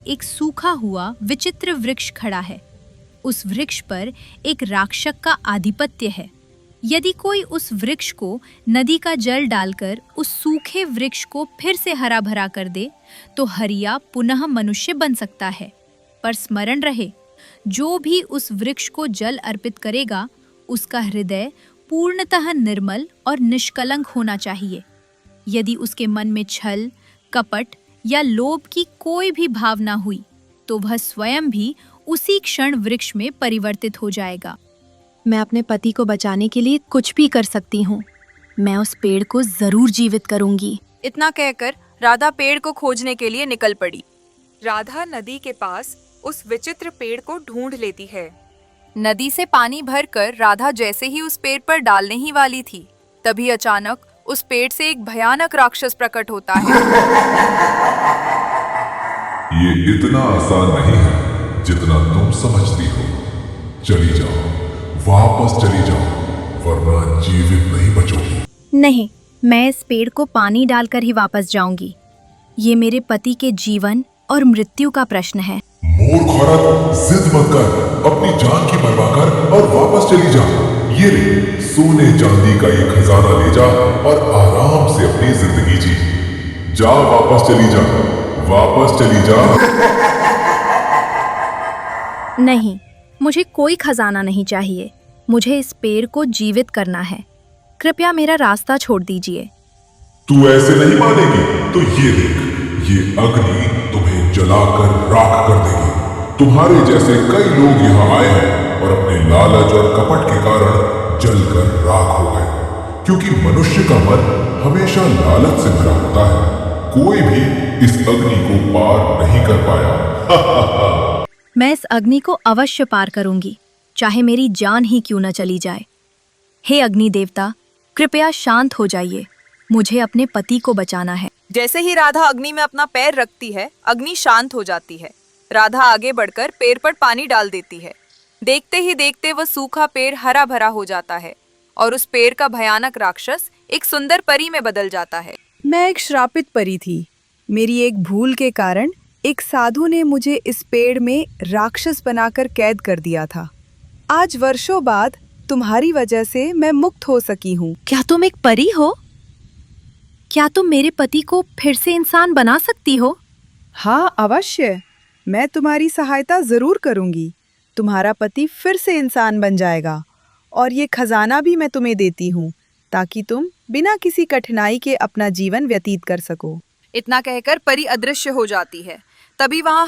एक सूखा हुआ विचित्र वृक्ष खड़ा है। उस वृक्ष पर एक राक्षस का आधिपत्य है। यदि कोई उस वृक्ष को नदी का जल डालकर उस सूखे वृक्ष को फिर से हरा भरा कर दे तो हरिया पुनः मनुष्य बन सकता है। पर स्मरण रहे, जो भी उस वृक्ष को जल अर्पित करेगा उसका हृदय पूर्णतः निर्मल और निष्कलंक होना चाहिए। यदि उसके मन में छल, कपट या लोभ की कोई भी भावना हुई तो वह स्वयं भी उसी क्षण वृक्ष में परिवर्तित हो जाएगा। मैं अपने पति को बचाने के लिए कुछ भी कर सकती हूँ। मैं उस पेड़ को जरूर जीवित करूंगी। इतना कहकर राधा पेड़ को खोजने के लिए निकल पड़ी। राधा नदी के पास उस विचित्र पेड़ को ढूंढ लेती है। नदी से पानी भरकर राधा जैसे ही उस पेड़ पर डालने ही वाली थी, तभी अचानक उस पेड़ से एक भयानक राक्षस प्रकट होता है। ये इतना आसान नहीं है जितना तुम समझती हो। चली जाओ, वापस चली जाओ, वरना जीवित नहीं बचोगी। नहीं, मैं इस पेड़ को पानी डालकर ही वापस जाऊंगी। ये मेरे पति के जीवन और मृत्यु का प्रश्न है। मूर्ख औरत, जिद मत कर, अपनी जान की परवाह कर और वापस चली जा। ये ले, सोने चांदी का ये खजाना ले जा और आराम से अपनी जिंदगी जी। जा, वापस चली जा, वापस चली जा। नहीं, मुझे कोई खजाना नहीं चाहिए। मुझे इस पेड़ को जीवित करना है। कृपया मेरा रास्ता छोड़ दीजिए। तू ऐसे नहीं मानेगी तो ये देख, ये अग्नि तुम्हें जलाकर राख कर देगी। तुम्हारे जैसे कई लोग यहाँ आए हैं और अपने लालच और कपट के कारण जलकर राख हो गए, क्योंकि मनुष्य का मन हमेशा लालच से भरा होता है। कोई भी इस अग्नि को पार नहीं कर पाया। मैं इस अग्नि को अवश्य पार करूंगी, चाहे मेरी जान ही क्यों न चली जाए। हे अग्नि देवता, कृपया शांत हो जाइए। मुझे अपने पति को बचाना है। जैसे ही राधा अग्नि में अपना पैर रखती है, अग्नि शांत हो जाती है। राधा आगे बढ़कर पेड़ पर पानी डाल देती है। देखते ही देखते वह सूखा पेड़ हरा भरा हो जाता है और उस पेड़ का भयानक राक्षस एक सुंदर परी में बदल जाता है। मैं एक श्रापित परी थी। मेरी एक भूल के कारण एक साधु ने मुझे इस पेड़ में राक्षस बनाकर कैद कर दिया था। आज वर्षों बाद तुम्हारी वजह से मैं मुक्त हो सकी हूँ। क्या तुम एक परी हो? क्या तुम मेरे पति को फिर से इंसान बना सकती हो? हाँ, अवश्य। मैं तुम्हारी सहायता जरूर करूंगी। तुम्हारा पति फिर से इंसान बन जाएगा और ये खजाना भी मैं तुम्हें देती हूँ ताकि तुम बिना किसी कठिनाई के अपना जीवन व्यतीत कर सको। इतना कहकर परी अदृश्य हो जाती है। तभी वहां